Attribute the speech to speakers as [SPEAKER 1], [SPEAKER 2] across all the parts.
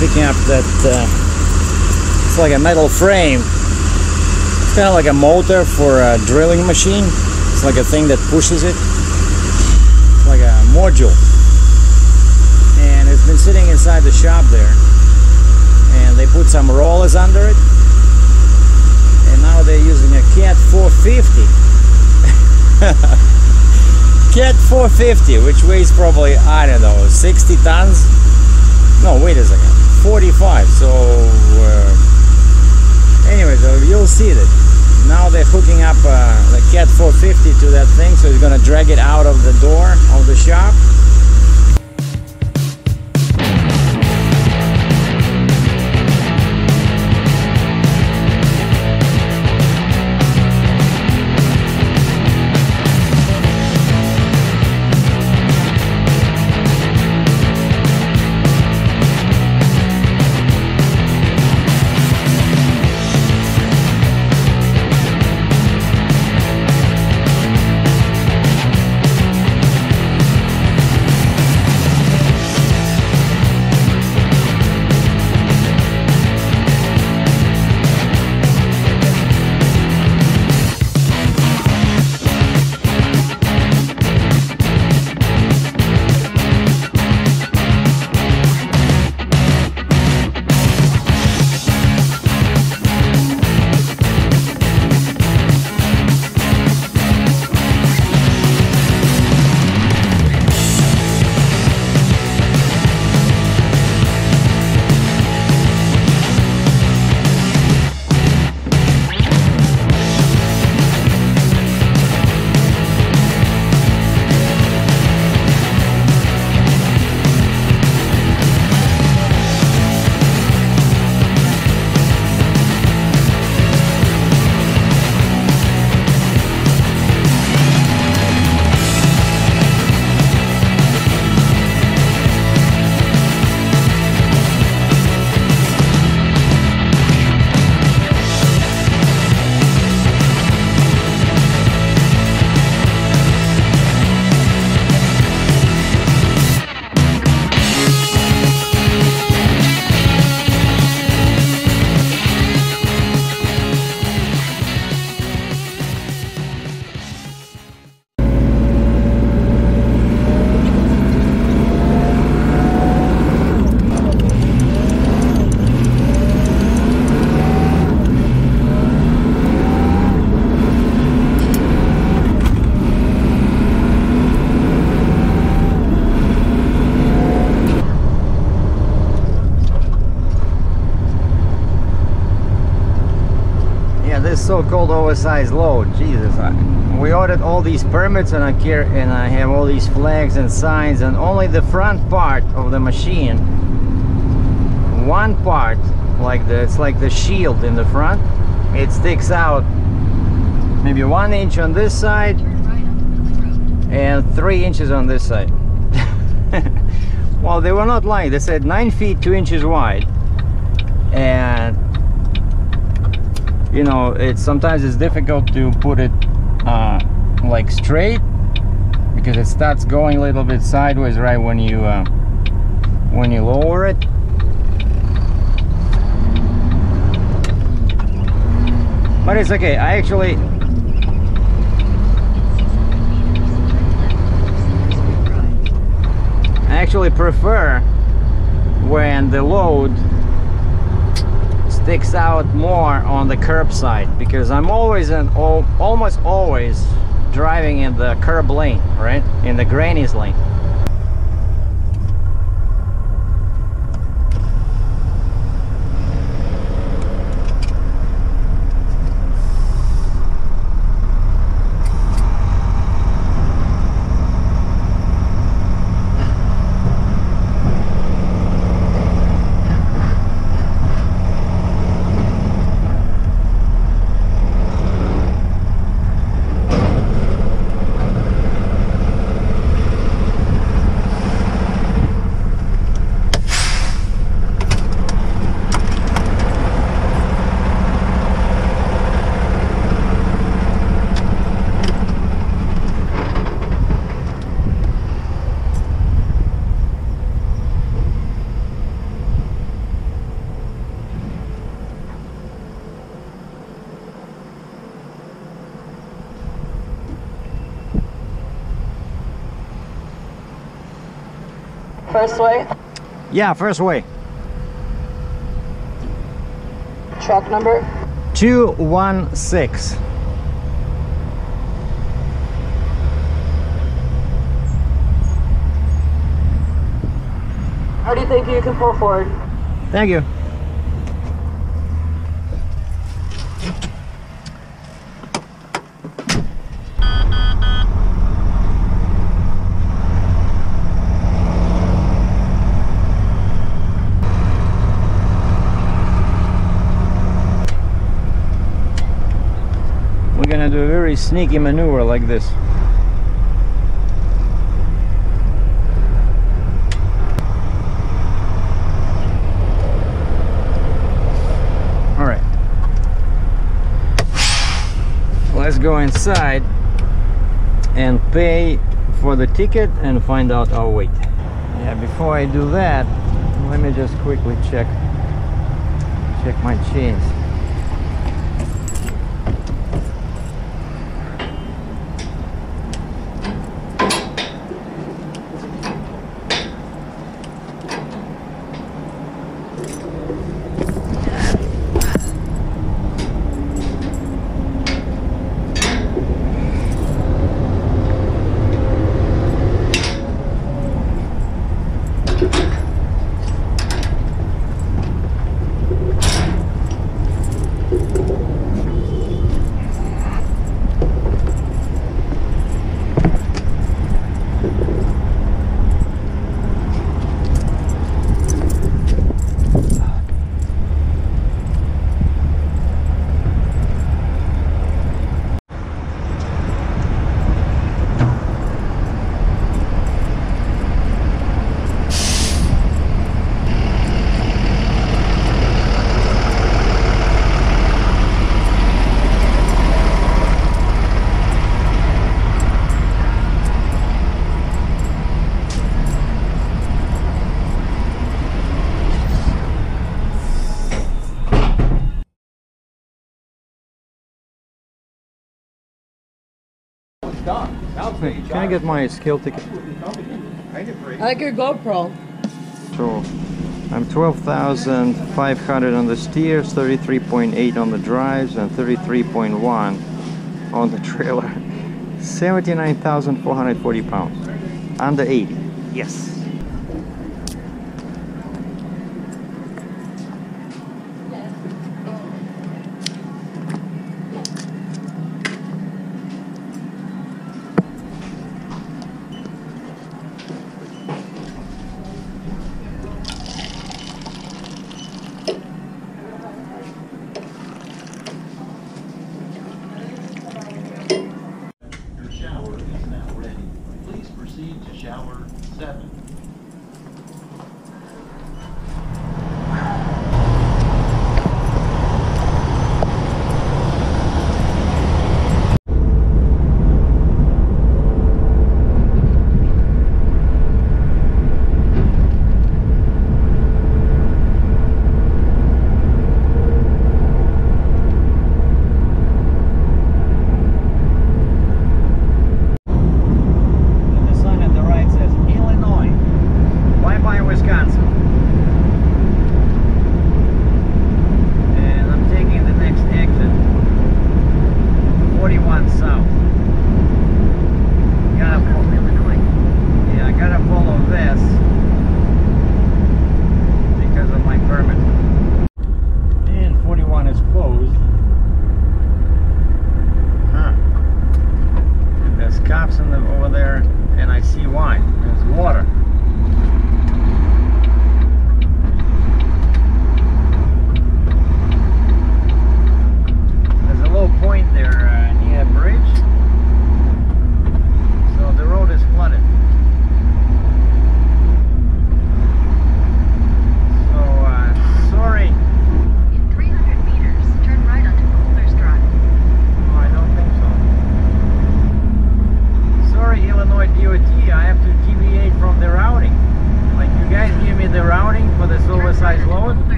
[SPEAKER 1] Picking up that it's like a metal frame. It's kind of like a motor for a drilling machine. It's like a thing that pushes it. It's like a module, and it's been sitting inside the shop there, and they put some rollers under it, and now they're using a Cat 450 Cat 450, which weighs probably, I don't know, 60 tons. No, wait a second, 45. So anyway, so you'll see that now they're hooking up the Cat 450 to that thing, so it's gonna drag it out of the door of the shop. So-called oversized load. Jesus, we ordered all these permits, and I have all these flags and signs, and only the front part of the machine, one part, like it's like the shield in the front, it sticks out maybe 1 inch on this side and 3 inches on this side. Well, they were not lying. They said 9 feet 2 inches wide, and you know, sometimes it's difficult to put it like straight, because it starts going a little bit sideways right when you lower it. But it's okay. I actually prefer when the load sticks out more on the curb side, because I'm always almost always driving in the curb lane, right, in the granny's lane.
[SPEAKER 2] first way?
[SPEAKER 1] Yeah, first way.
[SPEAKER 2] Truck number?
[SPEAKER 1] 216.
[SPEAKER 2] How do you think you can pull forward?
[SPEAKER 1] Thank you. We're gonna do a very sneaky maneuver like this. All right, let's go inside and pay for the ticket and find out our weight. Yeah, before I do that, let me just quickly check my chains. Hey, can I get my scale ticket?
[SPEAKER 2] I like your GoPro.
[SPEAKER 1] So I'm 12,500 on the steers, 33.8 on the drives, and 33.1 on the trailer. 79,440 pounds. Under 80. Yes.
[SPEAKER 3] Your shower is now ready. Please proceed to shower 7.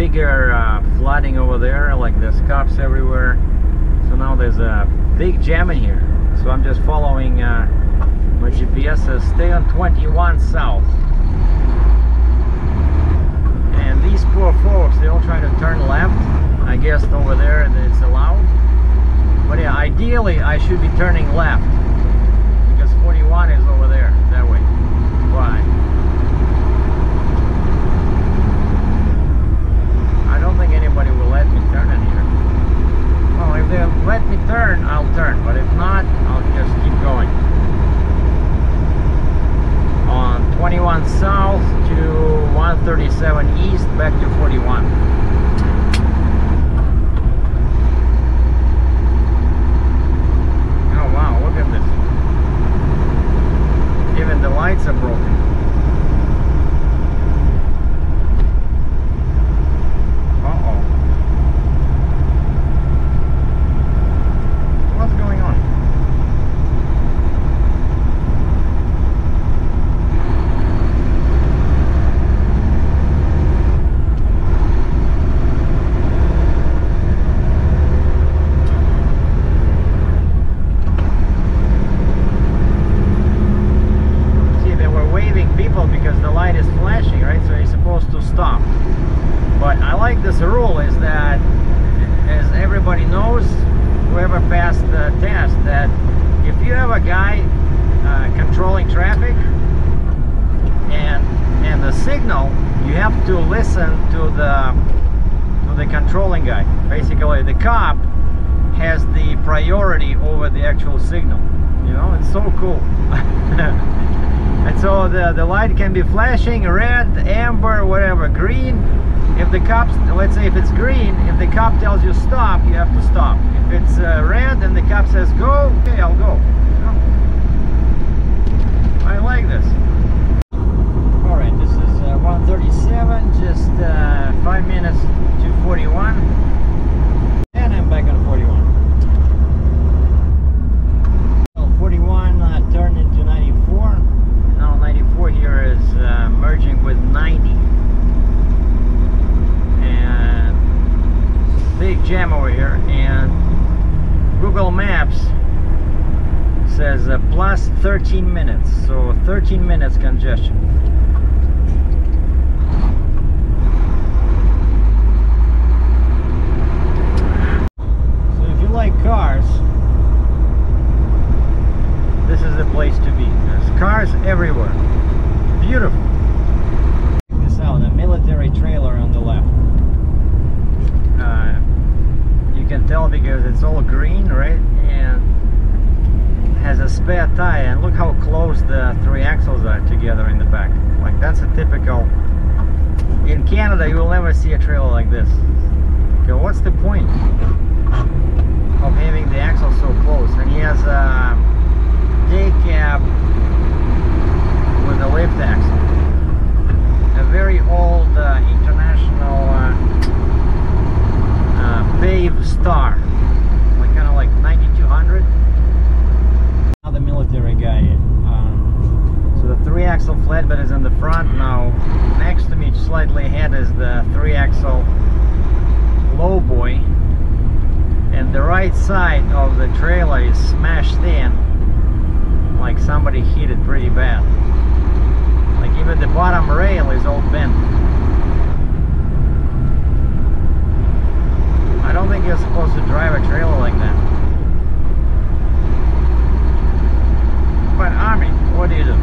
[SPEAKER 1] bigger flooding over there, like there's cops everywhere. So now there's a big jam in here. So I'm just following my GPS says stay on 21 south. And these poor folks, they all try to turn left. I guess over there it's allowed. But yeah, ideally I should be turning left because 41 is over there, that way. Why? I don't think anybody will let me turn in here. Well, if they let me turn, I'll turn. But if not, I'll just keep going. On 21 south to 137 east, back to 41. Oh wow, look at this. Even the lights are broken. Uh-oh. What's going on? Because the light is flashing, right? So you're supposed to stop. But I like this rule is that, as everybody knows, whoever passed the test, that if you have a guy controlling traffic and the signal, you have to listen to the controlling guy. Basically, the cop has the priority over the actual signal. You know, it's so cool. And so the light can be flashing red, amber, whatever, green. If the cops, let's say if it's green, if the cop tells you stop, you have to stop. If it's red and the cop says go, okay, I'll go. I like this. Alright, this is 137, just 5 minutes to 41. And I'm back on 41. 41 turned into 94. Now 94 here is merging with 90. And big jam over here. And Google Maps says plus 13 minutes. So 13 minutes congestion. So if you like cars, this is the place to be. There's cars everywhere. Beautiful. Check this out, a military trailer on the left. You can tell because it's all green, right? And has a spare tire. And look how close the three axles are together in the back. Like that's a typical... In Canada, you will never see a trailer like this. Okay, what's the point of having the axles so close? And he has a day cab with a lift axle, a very old international pave star, like kind of like 9200. Now the military guy. So the 3-axle flatbed is in the front. Now next to me, slightly ahead, is the 3-axle lowboy, and the right side of the trailer is smashed in. Like somebody hit it pretty bad. Like even the bottom rail is all bent. I don't think you're supposed to drive a trailer like that. But I mean, what do you do?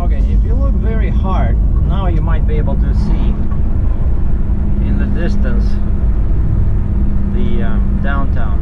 [SPEAKER 1] Okay, if you look very hard, now you might be able to see in the distance the downtown.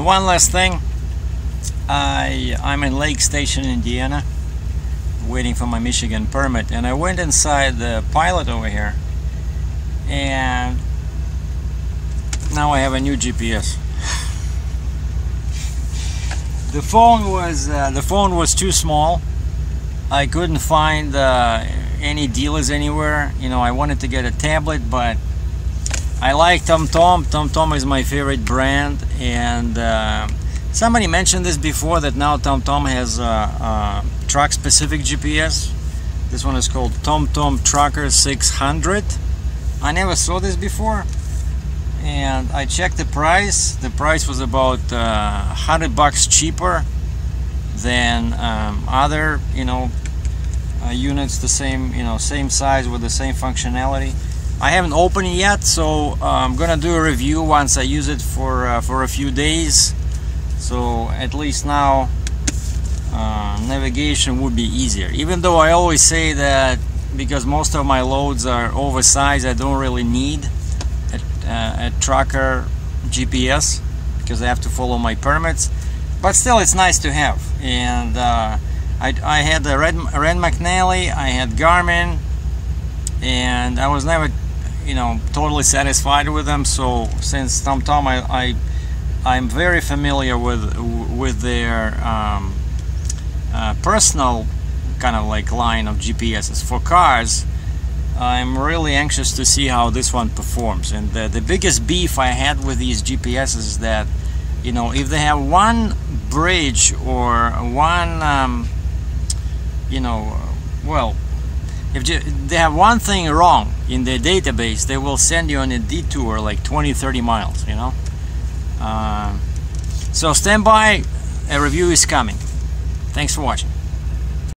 [SPEAKER 1] one last thing. I'm in Lake Station, Indiana, waiting for my Michigan permit, and I went inside the Pilot over here, and now I have a new GPS. The phone was too small. I couldn't find any dealers anywhere. You know, I wanted to get a tablet, but I like TomTom. TomTom is my favorite brand, and somebody mentioned this before, that now TomTom has a truck-specific GPS. This one is called TomTom Tracker 600. I never saw this before, and I checked the price. The price was about $100 cheaper than other, units the same, same size with the same functionality. I haven't opened it yet, so I'm gonna do a review once I use it for a few days. So at least now navigation would be easier. Even though I always say that because most of my loads are oversized, I don't really need a tracker GPS because I have to follow my permits. But still, it's nice to have. And I had the Red McNally, I had Garmin, and I was never, totally satisfied with them. So since TomTom, I'm very familiar with their personal kind of like line of GPSs. For cars, I'm really anxious to see how this one performs. And the biggest beef I had with these GPSs is that, if they have one bridge or one, if they have one thing wrong in their database, they will send you on a detour like 20-30 miles, So stand by, a review is coming. Thanks for watching.